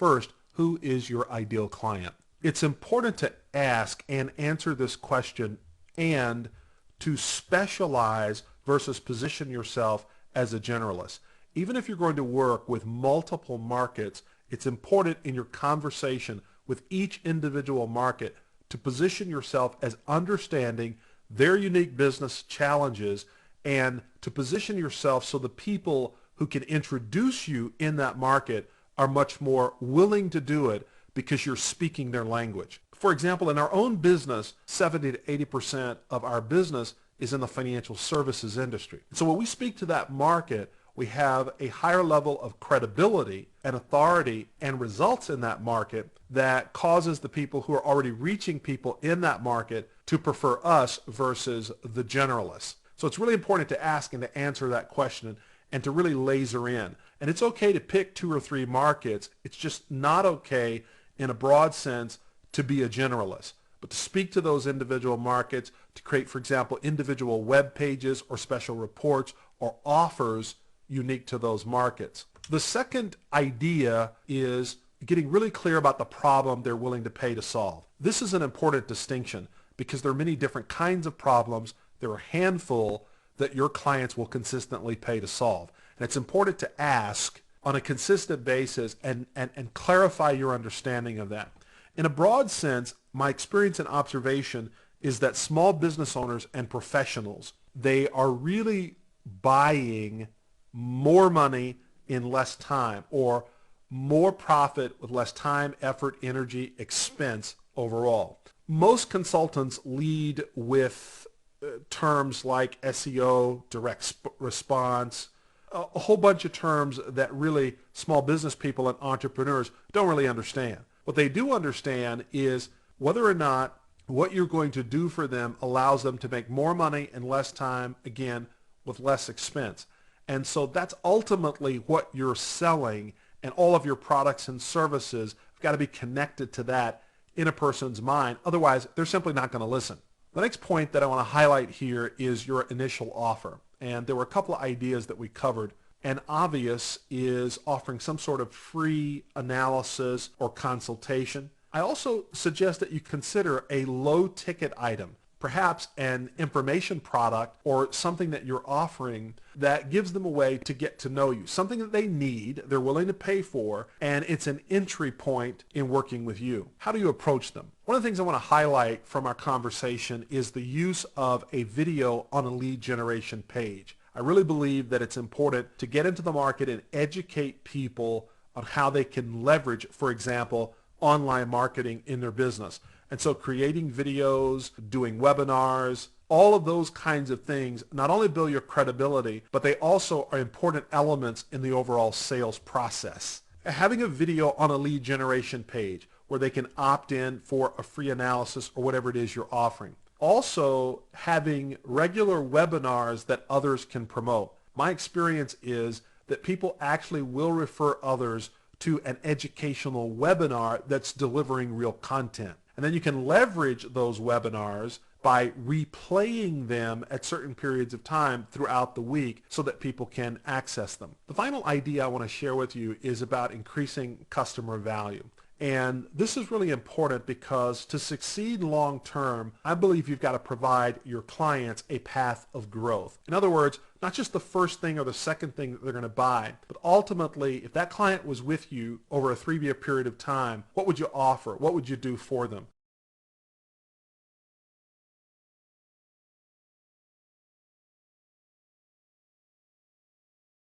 First, who is your ideal client? It's important to ask and answer this question and to specialize versus position yourself as a generalist. Even if you're going to work with multiple markets, it's important in your conversation with each individual market to position yourself as understanding their unique business challenges and to position yourself so the people who can introduce you in that market are much more willing to do it because you're speaking their language. For example, in our own business, 70 to 80% of our business is in the financial services industry. So when we speak to that market, we have a higher level of credibility and authority and results in that market that causes the people who are already reaching people in that market to prefer us versus the generalists. So it's really important to ask and to answer that question and to really laser in. And it's okay to pick 2 or 3 markets. It's just not okay in a broad sense to be a generalist, but to speak to those individual markets, to create, for example, individual web pages or special reports or offers unique to those markets. The second idea is getting really clear about the problem they're willing to pay to solve. This is an important distinction because there are many different kinds of problems. There are a handful that your clients will consistently pay to solve. And it's important to ask on a consistent basis and clarify your understanding of that. In a broad sense, my experience and observation is that small business owners and professionals, they are really buying more money in less time, or more profit with less time, effort, energy, expense overall. Most consultants lead with terms like SEO, direct response, a whole bunch of terms that really small business people and entrepreneurs don't really understand. What they do understand is whether or not what you're going to do for them allows them to make more money in less time, again, with less expense. And so that's ultimately what you're selling, and all of your products and services have got to be connected to that in a person's mind. Otherwise, they're simply not going to listen. The next point that I want to highlight here is your initial offer. And there were a couple of ideas that we covered. And obvious is offering some sort of free analysis or consultation. I also suggest that you consider a low ticket item, perhaps an information product or something that you're offering that gives them a way to get to know you, something that they need, they're willing to pay for, and it's an entry point in working with you. How do you approach them? One of the things I want to highlight from our conversation is the use of a video on a lead generation page. I really believe that it's important to get into the market and educate people on how they can leverage, for example, online marketing in their business. And so creating videos, doing webinars, all of those kinds of things not only build your credibility, but they also are important elements in the overall sales process. Having a video on a lead generation page where they can opt in for a free analysis or whatever it is you're offering. Also, having regular webinars that others can promote. My experience is that people actually will refer others to an educational webinar that's delivering real content. And then you can leverage those webinars by replaying them at certain periods of time throughout the week so that people can access them. The final idea I want to share with you is about increasing customer value. And this is really important because to succeed long term, I believe you've got to provide your clients a path of growth. In other words, not just the first thing or the second thing that they're going to buy, but ultimately, if that client was with you over a 3-year period of time, what would you offer? What would you do for them?